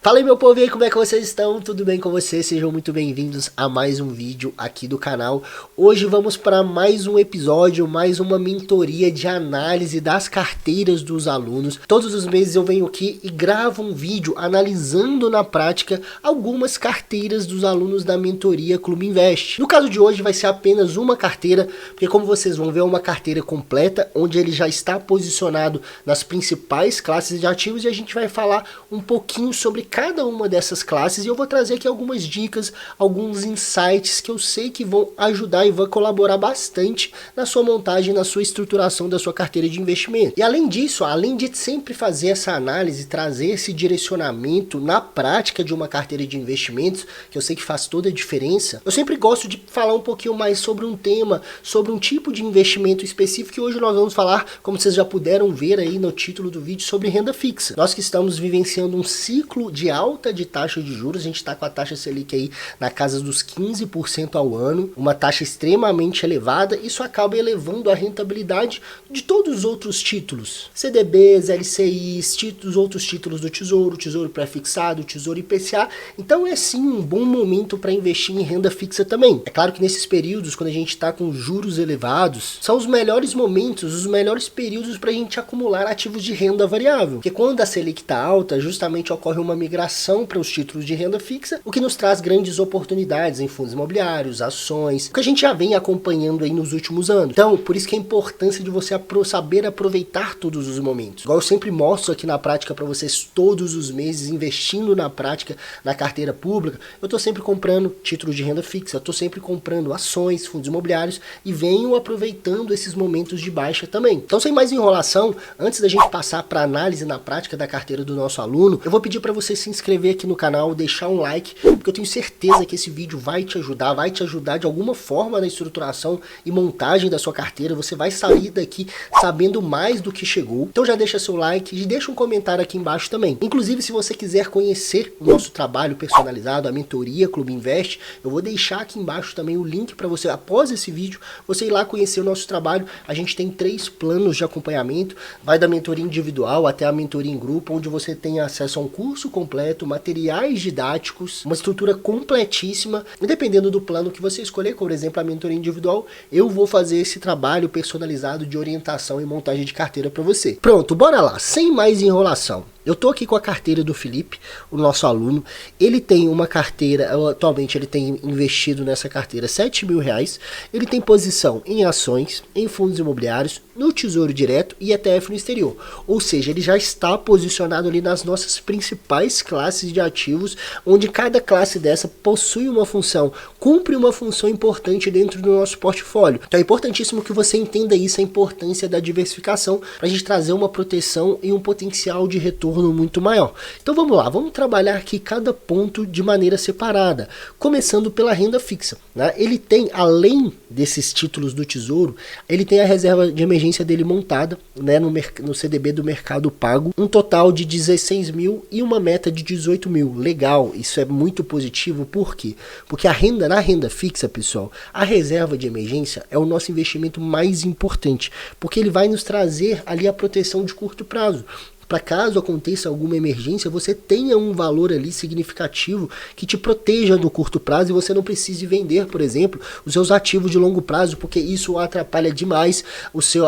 Fala aí meu povo, e aí, como é que vocês estão? Tudo bem com vocês? Sejam muito bem-vindos a mais um vídeo aqui do canal. Hoje vamos para mais um episódio, mais uma mentoria de análise das carteiras dos alunos. Todos os meses eu venho aqui e gravo um vídeo analisando na prática algumas carteiras dos alunos da mentoria Clube Invest. No caso de hoje vai ser apenas uma carteira, porque como vocês vão ver é uma carteira completa, onde ele já está posicionado nas principais classes de ativos e a gente vai falar um pouquinho sobre cada uma dessas classes e eu vou trazer aqui algumas dicas, alguns insights que eu sei que vão ajudar e vão colaborar bastante na sua montagem, na sua estruturação da sua carteira de investimento. E além disso, além de sempre fazer essa análise, trazer esse direcionamento na prática de uma carteira de investimentos, que eu sei que faz toda a diferença, eu sempre gosto de falar um pouquinho mais sobre um tema, sobre um tipo de investimento específico, e hoje nós vamos falar, como vocês já puderam ver aí no título do vídeo, sobre renda fixa. Nós que estamos vivenciando um ciclo de alta de taxa de juros, a gente está com a taxa Selic aí na casa dos 15% ao ano, uma taxa extremamente elevada, isso acaba elevando a rentabilidade de todos os outros títulos, CDBs, LCIs, outros títulos do Tesouro, Tesouro pré-fixado, Tesouro IPCA, então é sim um bom momento para investir em renda fixa também. É claro que nesses períodos, quando a gente está com juros elevados, são os melhores momentos, os melhores períodos para a gente acumular ativos de renda variável, porque quando a Selic está alta, justamente ocorre uma migração para os títulos de renda fixa, o que nos traz grandes oportunidades em fundos imobiliários, ações, o que a gente já vem acompanhando aí nos últimos anos. Então, por isso que a importância de você saber aproveitar todos os momentos. Igual eu sempre mostro aqui na prática para vocês todos os meses, investindo na prática, na carteira pública, eu estou sempre comprando títulos de renda fixa, eu estou sempre comprando ações, fundos imobiliários e venho aproveitando esses momentos de baixa também. Então, sem mais enrolação, antes da gente passar para análise na prática da carteira do nosso aluno, eu vou pedir para você se inscrever aqui no canal, deixar um like, porque eu tenho certeza que esse vídeo vai te ajudar de alguma forma na estruturação e montagem da sua carteira. Você vai sair daqui sabendo mais do que chegou. Então já deixa seu like e deixa um comentário aqui embaixo também. Inclusive, se você quiser conhecer o nosso trabalho personalizado, a mentoria Clube Invest, eu vou deixar aqui embaixo também o link para você, após esse vídeo, você ir lá conhecer o nosso trabalho. A gente tem 3 planos de acompanhamento, vai da mentoria individual até a mentoria em grupo, onde você tem acesso a um curso completo, materiais didáticos, uma estrutura completíssima, e dependendo do plano que você escolher, por exemplo, a mentoria individual, eu vou fazer esse trabalho personalizado de orientação e montagem de carteira para você. Pronto, bora lá, sem mais enrolação. Eu tô aqui com a carteira do Felipe, o nosso aluno. Ele tem uma carteira, atualmente ele tem investido nessa carteira R$7.000. Ele tem posição em ações, em fundos imobiliários, no Tesouro Direto e ETF no exterior. Ou seja, ele já está posicionado ali nas nossas principais classes de ativos, onde cada classe dessa possui uma função, cumpre uma função importante dentro do nosso portfólio. Então é importantíssimo que você entenda isso, a importância da diversificação, para a gente trazer uma proteção e um potencial de retorno muito maior. Então vamos lá, vamos trabalhar aqui cada ponto de maneira separada, começando pela renda fixa, né? Ele tem, além desses títulos do Tesouro, ele tem a reserva de emergência dele montada, né, no CDB do Mercado Pago, um total de 16 mil e uma meta de 18 mil. Legal, isso é muito positivo. Por quê? Porque na renda fixa, pessoal, a reserva de emergência é o nosso investimento mais importante, porque ele vai nos trazer ali a proteção de curto prazo. Para caso aconteça alguma emergência, você tenha um valor ali significativo que te proteja no curto prazo e você não precise vender, por exemplo, os seus ativos de longo prazo, porque isso atrapalha demais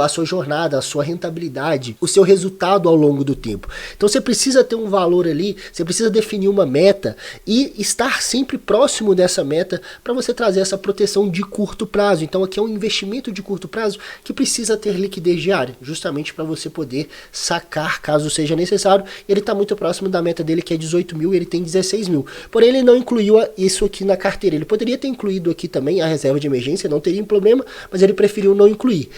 a sua jornada, a sua rentabilidade, o seu resultado ao longo do tempo. Então você precisa ter um valor ali, você precisa definir uma meta e estar sempre próximo dessa meta para você trazer essa proteção de curto prazo. Então aqui é um investimento de curto prazo que precisa ter liquidez diária, justamente para você poder sacar caso seja necessário. Ele está muito próximo da meta dele, que é 18 mil, e ele tem 16 mil. Porém, ele não incluiu isso aqui na carteira. Ele poderia ter incluído aqui também a reserva de emergência, não teria problema, mas ele preferiu não incluir.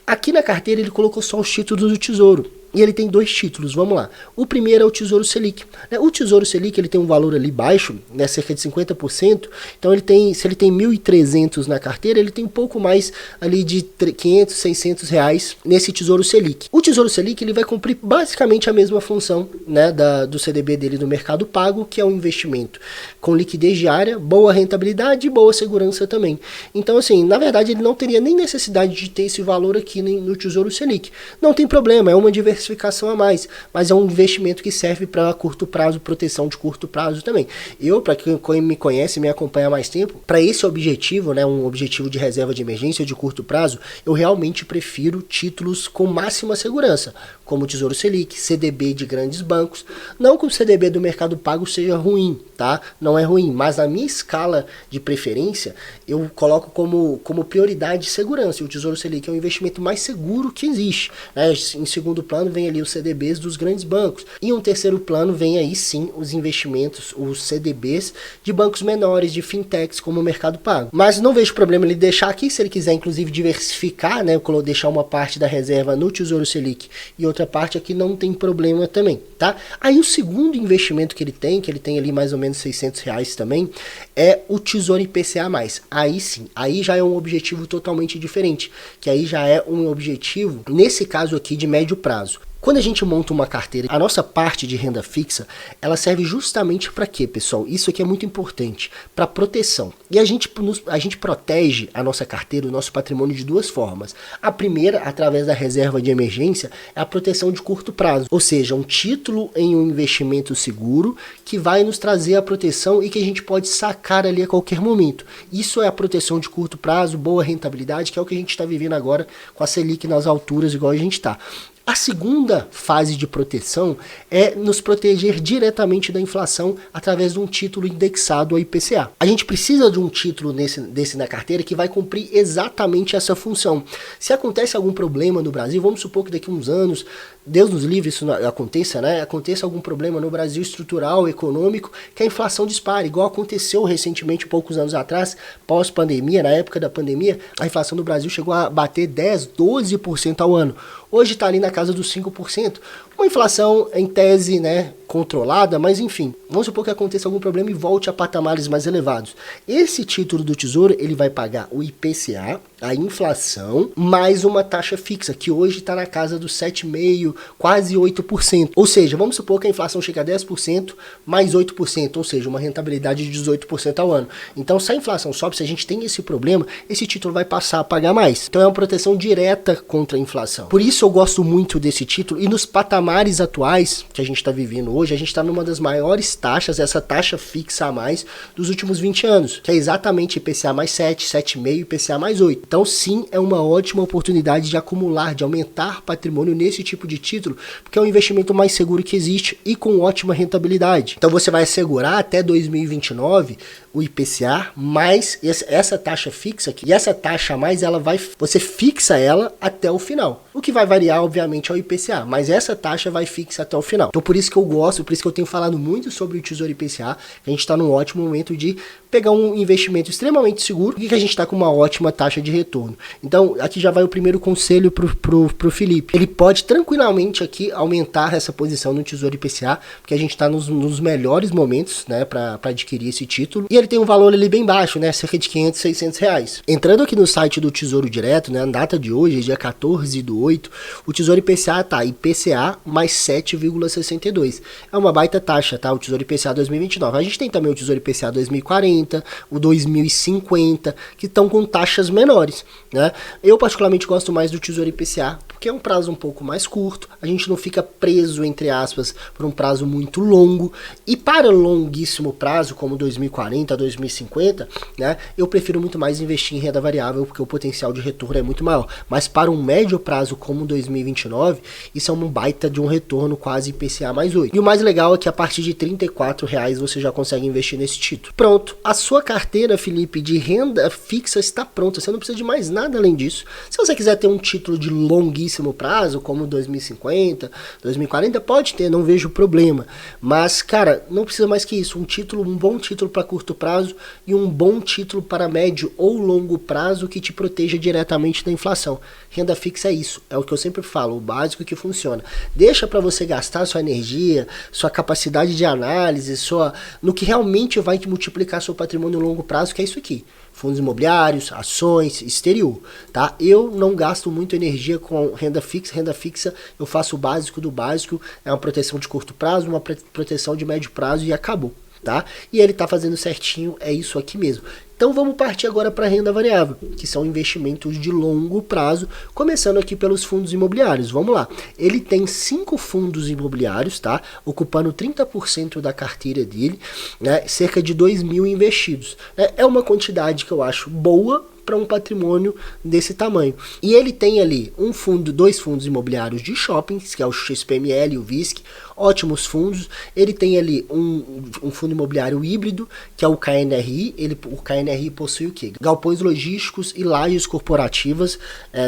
Aqui na carteira ele colocou só os títulos do Tesouro. E ele tem 2 títulos, vamos lá. O primeiro é o Tesouro Selic. O Tesouro Selic ele tem um valor ali baixo, né, cerca de 50%. Então se ele tem 1.300 na carteira, ele tem um pouco mais ali de 500, 600 reais nesse Tesouro Selic. O Tesouro Selic ele vai cumprir basicamente a mesma função, né, do CDB dele do Mercado Pago, que é um investimento com liquidez diária, boa rentabilidade e boa segurança também. Então assim, na verdade ele não teria nem necessidade de ter esse valor aqui no Tesouro Selic. Não tem problema, é uma diversidade diversificação a mais, mas é um investimento que serve para curto prazo, proteção de curto prazo também. Eu, para quem me conhece, me acompanha há mais tempo, para esse objetivo, né, um objetivo de reserva de emergência de curto prazo, eu realmente prefiro títulos com máxima segurança, como Tesouro Selic, CDB de grandes bancos. Não que o CDB do Mercado Pago seja ruim, tá? Não é ruim, mas na minha escala de preferência, eu coloco como prioridade segurança. E o Tesouro Selic é o investimento mais seguro que existe, né? Em segundo plano vem ali os CDBs dos grandes bancos. E em um terceiro plano vem aí sim os investimentos, os CDBs de bancos menores, de fintechs como o Mercado Pago. Mas não vejo problema ele deixar aqui, se ele quiser inclusive diversificar, né? Deixar uma parte da reserva no Tesouro Selic e outra parte aqui, não tem problema também, tá? Aí o segundo investimento que ele tem ali mais ou menos R$600 também, é o Tesouro IPCA+. Aí sim, aí já é um objetivo totalmente diferente, que aí já é um objetivo, nesse caso aqui, de médio prazo. Quando a gente monta uma carteira, a nossa parte de renda fixa, ela serve justamente para quê, pessoal? Isso aqui é muito importante, para proteção. E a gente protege a nossa carteira, o nosso patrimônio de duas formas. A primeira, através da reserva de emergência, é a proteção de curto prazo. Ou seja, um título em um investimento seguro que vai nos trazer a proteção e que a gente pode sacar ali a qualquer momento. Isso é a proteção de curto prazo, boa rentabilidade, que é o que a gente está vivendo agora com a Selic nas alturas igual a gente está. A segunda fase de proteção é nos proteger diretamente da inflação através de um título indexado ao IPCA. A gente precisa de um título desse na carteira que vai cumprir exatamente essa função. Se acontece algum problema no Brasil, vamos supor que daqui a uns anos, Deus nos livre, isso aconteça, né? Aconteça algum problema no Brasil estrutural, econômico, que a inflação dispare, igual aconteceu recentemente, poucos anos atrás, pós-pandemia, na época da pandemia, a inflação do Brasil chegou a bater 10, 12% ao ano. Hoje está ali na casa dos 5%. Uma inflação, em tese, né, controlada, mas enfim, vamos supor que aconteça algum problema e volte a patamares mais elevados. Esse título do Tesouro, ele vai pagar o IPCA, a inflação, mais uma taxa fixa, que hoje está na casa dos 7,5%, quase 8%. Ou seja, vamos supor que a inflação chega a 10%, mais 8%, ou seja, uma rentabilidade de 18% ao ano. Então, se a inflação sobe, se a gente tem esse problema, esse título vai passar a pagar mais. Então, é uma proteção direta contra a inflação. Por isso, eu gosto muito desse título, e nos patamares atuais que a gente está vivendo hoje, a gente está numa das maiores taxas, essa taxa fixa a mais dos últimos 20 anos, que é exatamente IPCA mais 7, 7,5 e IPCA mais 8. Então sim, é uma ótima oportunidade de acumular, de aumentar patrimônio nesse tipo de título, porque é o investimento mais seguro que existe e com ótima rentabilidade. Então você vai assegurar até 2029 o IPCA mais essa taxa fixa aqui, e essa taxa a mais, você fixa ela até o final. O que vai variar, obviamente, é o IPCA, mas essa taxa vai fixa até o final. Então por isso que eu gosto, por isso que eu tenho falado muito sobre o Tesouro IPCA, que a gente está num ótimo momento de pegar um investimento extremamente seguro e que a gente está com uma ótima taxa de retorno. Então aqui já vai o primeiro conselho pro Felipe. Ele pode tranquilamente aqui aumentar essa posição no Tesouro IPCA, porque a gente está nos melhores momentos, né, para adquirir esse título. E ele tem um valor ali bem baixo, né, cerca de 500, 600 reais. Entrando aqui no site do Tesouro Direto, né, na data de hoje, dia 14/8, o Tesouro IPCA tá IPCA mais 7,62. É uma baita taxa, tá? O Tesouro IPCA 2029. A gente tem também o Tesouro IPCA 2040, o 2050, que estão com taxas menores, né? Eu particularmente gosto mais do Tesouro IPCA, porque é um prazo um pouco mais curto, a gente não fica preso, entre aspas, por um prazo muito longo, e para longuíssimo prazo, como 2040, 2050, né, eu prefiro muito mais investir em renda variável, porque o potencial de retorno é muito maior, mas para um médio prazo como 2029, isso é um baita de um retorno quase IPCA mais 8. E o mais legal é que a partir de R$34 você já consegue investir nesse título. Pronto, a sua carteira, Felipe, de renda fixa está pronta, você não precisa de mais nada além disso. Se você quiser ter um título de longuíssimo prazo, como 2050, 2040, pode ter, não vejo problema. Mas, cara, não precisa mais que isso. Um bom título para curto prazo e um bom título para médio ou longo prazo que te proteja diretamente da inflação. Renda fixa é isso, é o que eu sempre falo, o básico que funciona. Deixa para você gastar sua energia, sua capacidade de análise, no que realmente vai te multiplicar seu patrimônio a longo prazo, que é isso aqui. Fundos imobiliários, ações, exterior, tá? Eu não gasto muito energia com renda fixa eu faço o básico do básico, é uma proteção de curto prazo, uma proteção de médio prazo e acabou, tá? E ele tá fazendo certinho, é isso aqui mesmo. Então vamos partir agora para a renda variável, que são investimentos de longo prazo, começando aqui pelos fundos imobiliários. Vamos lá. Ele tem 5 fundos imobiliários, tá? Ocupando 30% da carteira dele, né? Cerca de 2 mil investidos. É uma quantidade que eu acho boa para um patrimônio desse tamanho. E ele tem ali dois fundos imobiliários de shoppings, que é o XPML e o VISC, ótimos fundos. Ele tem ali um fundo imobiliário híbrido, que é o KNRI. O KNRI possui o quê? Galpões logísticos e lajes corporativas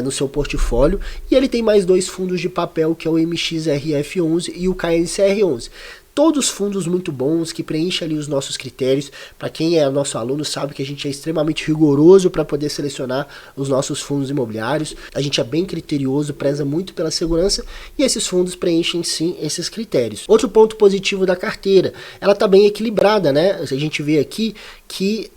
no seu portfólio. E ele tem mais 2 fundos de papel, que é o MXRF11 e o KNCR11. Todos fundos muito bons, que preenchem ali os nossos critérios. Para quem é nosso aluno sabe que a gente é extremamente rigoroso para poder selecionar os nossos fundos imobiliários. A gente é bem criterioso, preza muito pela segurança e esses fundos preenchem sim esses critérios. Outro ponto positivo da carteira, ela está bem equilibrada, né? A gente vê aqui que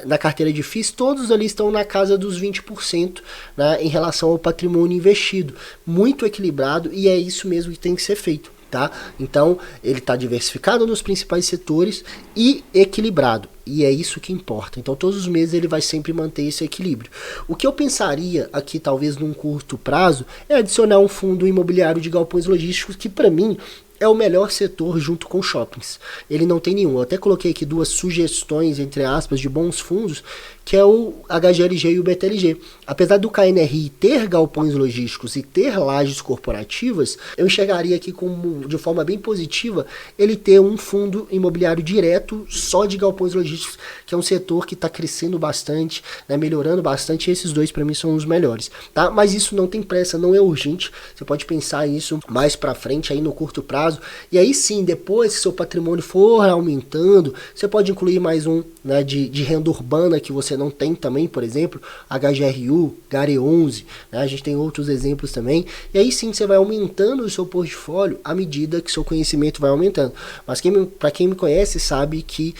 na carteira de FIIs todos ali estão na casa dos 20%, né, em relação ao patrimônio investido. Muito equilibrado e é isso mesmo que tem que ser feito. Tá? Então ele está diversificado nos principais setores e equilibrado, e é isso que importa. Então todos os meses ele vai sempre manter esse equilíbrio. O que eu pensaria aqui, talvez num curto prazo, é adicionar um fundo imobiliário de galpões logísticos, que para mim é o melhor setor junto com shoppings. Ele não tem nenhum. Eu até coloquei aqui 2 sugestões, entre aspas, de bons fundos, que é o HGLG e o BTLG. Apesar do KNRI ter galpões logísticos e ter lajes corporativas, eu enxergaria aqui de forma bem positiva ele ter um fundo imobiliário direto só de galpões logísticos, que é um setor que está crescendo bastante, né, melhorando bastante, e esses 2 para mim são os melhores. Tá? Mas isso não tem pressa, não é urgente, você pode pensar isso mais para frente, aí no curto prazo, e aí sim, depois que seu patrimônio for aumentando, você pode incluir mais um, né, de renda urbana que você não tem também, por exemplo, HGRU, GARE11, né, a gente tem outros exemplos também, e aí sim você vai aumentando o seu portfólio à medida que seu conhecimento vai aumentando. Mas para quem me conhece sabe que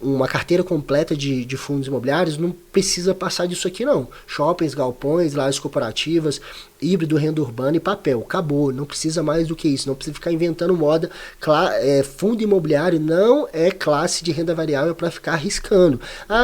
uma carteira completa de fundos imobiliários não precisa passar disso aqui não. Shoppings, galpões, lajes corporativas, híbrido, renda urbana e papel. Acabou, não precisa mais do que isso, não precisa ficar inventando moda. Fundo imobiliário não é classe de renda variável para ficar arriscando.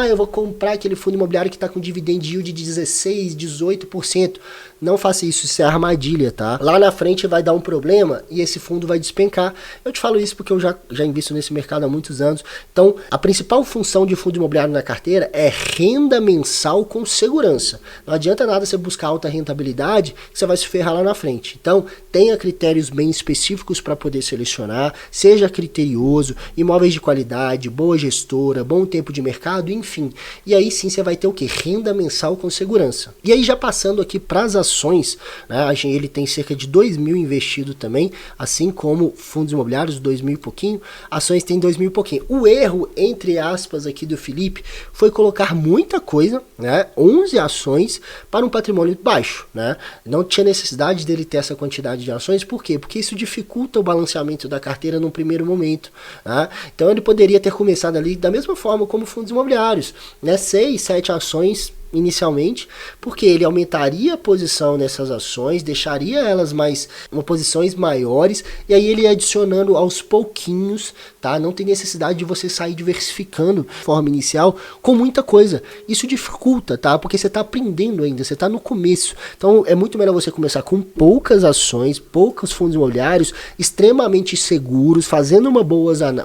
Eu vou comprar aquele fundo imobiliário que está com dividend yield de 16%, 18%. Não faça isso, isso é armadilha, tá? Lá na frente vai dar um problema e esse fundo vai despencar. Eu te falo isso porque eu já invisto nesse mercado há muitos anos. Então, a principal função de fundo imobiliário na carteira é renda mensal com segurança. Não adianta nada você buscar alta rentabilidade, que você vai se ferrar lá na frente. Então, tenha critérios bem específicos para poder selecionar, seja criterioso, imóveis de qualidade, boa gestora, bom tempo de mercado, enfim. E aí sim você vai ter o quê? Renda mensal com segurança. E aí já passando aqui para as ações, né, ele tem cerca de 2 mil investido também, assim como fundos imobiliários, 2 mil e pouquinho, ações tem 2 mil e pouquinho. O erro, entre aspas, aqui do Felipe, foi colocar muita coisa, né, 11 ações para um patrimônio baixo, né, não tinha necessidade dele ter essa quantidade de ações, por quê? Porque isso dificulta o balanceamento da carteira num primeiro momento, né? Então ele poderia ter começado ali da mesma forma como fundos imobiliários, né, 6, 7 ações inicialmente, porque ele aumentaria a posição nessas ações, deixaria elas posições maiores, e aí ele ia adicionando aos pouquinhos, tá? Não tem necessidade de você sair diversificando de forma inicial com muita coisa. Isso dificulta, tá? Porque você está aprendendo ainda, você está no começo. Então é muito melhor você começar com poucas ações, poucos fundos imobiliários, extremamente seguros, fazendo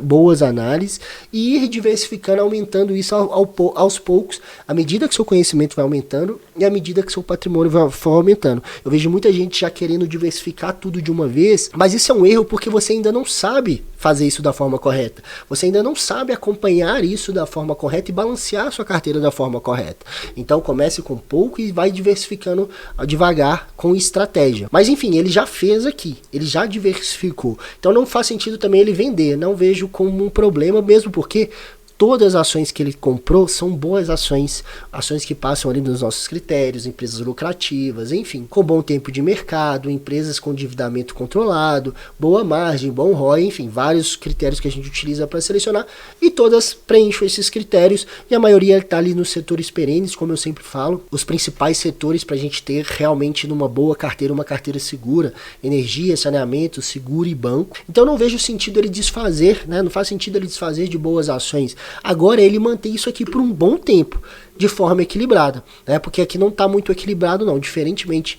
boas análises e ir diversificando, aumentando isso aos poucos, à medida que seu conhecimento vai aumentando e à medida que seu patrimônio for aumentando. Eu vejo muita gente já querendo diversificar tudo de uma vez, mas isso é um erro porque você ainda não sabe fazer isso da forma correta. Você ainda não sabe acompanhar isso da forma correta e balancear a sua carteira da forma correta. Então comece com pouco e vai diversificando devagar com estratégia. Mas enfim, ele já fez aqui, ele já diversificou. Então não faz sentido também ele vender, não vejo como um problema, mesmo porque todas as ações que ele comprou são boas ações, ações que passam ali nos nossos critérios, empresas lucrativas, enfim, com bom tempo de mercado, empresas com endividamento controlado, boa margem, bom ROI, enfim, vários critérios que a gente utiliza para selecionar, e todas preenchem esses critérios, e a maioria está ali nos setores perenes, como eu sempre falo, os principais setores para a gente ter realmente numa boa carteira, uma carteira segura, energia, saneamento, seguro e banco. Então não vejo sentido ele desfazer, né? Não faz sentido ele desfazer de boas ações. Agora ele mantém isso aqui por um bom tempo, de forma equilibrada, né? Porque aqui não está muito equilibrado não, diferentemente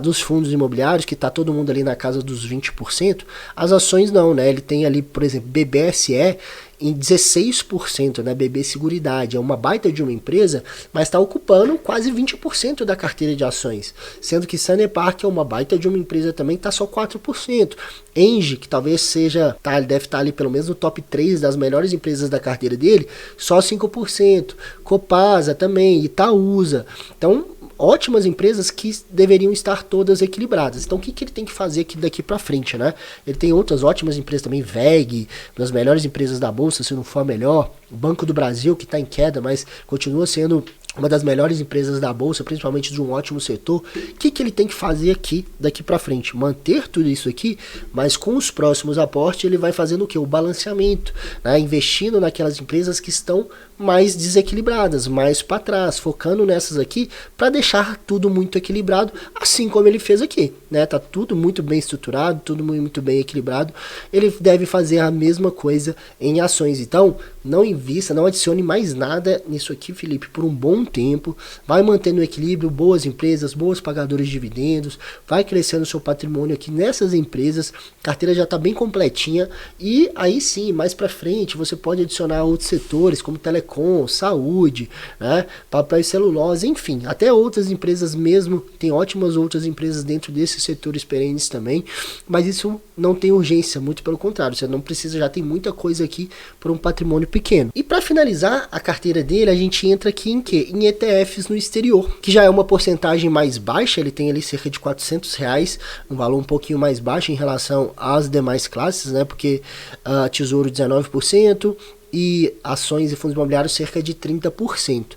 dos fundos imobiliários, que está todo mundo ali na casa dos 20%, as ações não, né? Ele tem ali, por exemplo, BBSE em 16%, né? BB Seguridade, é uma baita de uma empresa, mas está ocupando quase 20% da carteira de ações, sendo que Sanepar, que é uma baita de uma empresa também, está só 4%. Engie, que talvez seja, ele deve estar ali pelo menos no top 3 das melhores empresas da carteira dele, só 5%. Copasa também, Itaúsa. Então, ótimas empresas que deveriam estar todas equilibradas. Então, o que ele tem que fazer aqui daqui para frente, né? Ele tem outras ótimas empresas também, VEG, das melhores empresas da bolsa, se não for a melhor. O Banco do Brasil, que está em queda, mas continua sendo uma das melhores empresas da bolsa, principalmente de um ótimo setor. O que ele tem que fazer aqui daqui para frente? Manter tudo isso aqui, mas com os próximos aportes ele vai fazendo o que? O balanceamento, né? Investindo naquelas empresas que estão mais desequilibradas, mais para trás, focando nessas aqui para deixar tudo muito equilibrado, assim como ele fez aqui, né? Tá tudo muito bem estruturado, tudo muito bem equilibrado. Ele deve fazer a mesma coisa em ações. Então, não invista, não adicione mais nada nisso aqui, Felipe, por um bom tempo. Vai mantendo o equilíbrio, boas empresas, boas pagadoras de dividendos, vai crescendo o seu patrimônio aqui nessas empresas. A carteira já está bem completinha e aí sim, mais para frente, você pode adicionar outros setores como telecom, saúde, né, papel e celulose, enfim, até outras empresas mesmo. Tem ótimas outras empresas dentro desses setores perenes também, mas isso não tem urgência, muito pelo contrário, você não precisa, já tem muita coisa aqui por um patrimônio pequeno. E para finalizar a carteira dele, a gente entra aqui em quê? Em ETFs no exterior, que já é uma porcentagem mais baixa, ele tem ali cerca de R$400, um valor um pouquinho mais baixo em relação às demais classes, né? Porque Tesouro 19%, e ações e fundos imobiliários cerca de 30%.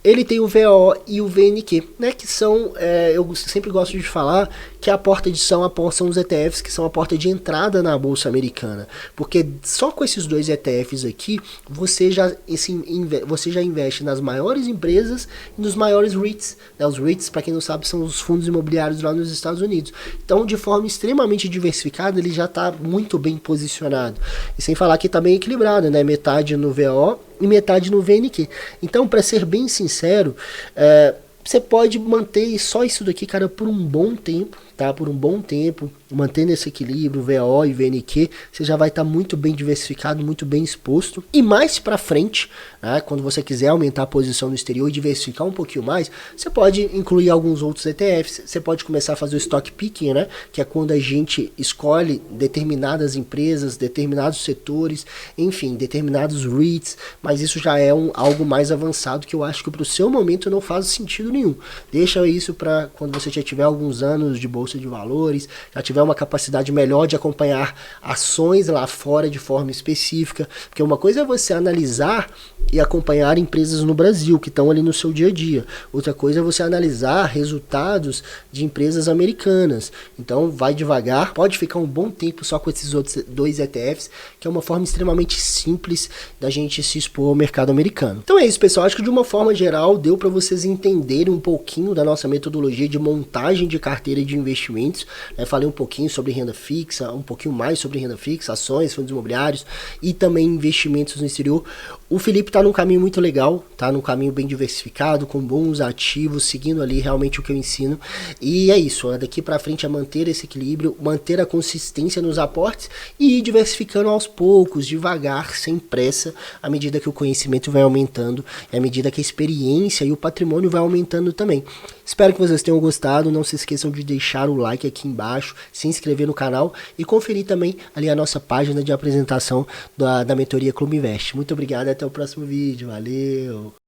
Ele tem o VO e o VNQ, né, que são, eu sempre gosto de falar que a porta de são os ETFs que são a porta de entrada na bolsa americana, porque só com esses dois ETFs aqui você já investe nas maiores empresas e nos maiores REITs, né? Os REITs, para quem não sabe, são os fundos imobiliários lá nos Estados Unidos. Então, de forma extremamente diversificada, ele já está muito bem posicionado, e sem falar que está bem equilibrado, né? Metade no VO e metade no VNQ. Então, para ser bem sincero, você pode manter só isso daqui, cara, por um bom tempo, tá? Por um bom tempo, mantendo esse equilíbrio, VO e VNQ, você já vai estar muito bem diversificado, muito bem exposto. E mais para frente, né, quando você quiser aumentar a posição no exterior e diversificar um pouquinho mais, você pode incluir alguns outros ETFs, você pode começar a fazer o stock picking, né, que é quando a gente escolhe determinadas empresas, determinados setores, enfim, determinados REITs, mas isso já é algo mais avançado que eu acho que para o seu momento não faz sentido nenhum. Deixa isso para quando você já tiver alguns anos de bolsa de valores, já tiver uma capacidade melhor de acompanhar ações lá fora de forma específica, porque uma coisa é você analisar e acompanhar empresas no Brasil que estão ali no seu dia a dia, outra coisa é você analisar resultados de empresas americanas. Então vai devagar, pode ficar um bom tempo só com esses outros dois ETFs, que é uma forma extremamente simples da gente se expor ao mercado americano. Então é isso, pessoal, acho que de uma forma geral deu para vocês entenderem um pouquinho da nossa metodologia de montagem de carteira de investimentos, né? Falei um pouquinho sobre renda fixa, um pouquinho mais sobre renda fixa, ações, fundos imobiliários e também investimentos no exterior. O Felipe está num caminho muito legal, tá num caminho bem diversificado, com bons ativos, seguindo ali realmente o que eu ensino. E é isso, daqui para frente é manter esse equilíbrio, manter a consistência nos aportes e ir diversificando aos poucos, devagar, sem pressa, à medida que o conhecimento vai aumentando e à medida que a experiência e o patrimônio vai aumentando também. Espero que vocês tenham gostado, não se esqueçam de deixar o like aqui embaixo, se inscrever no canal e conferir também ali a nossa página de apresentação da mentoria Clube Invest. Muito obrigado e até o próximo vídeo, valeu!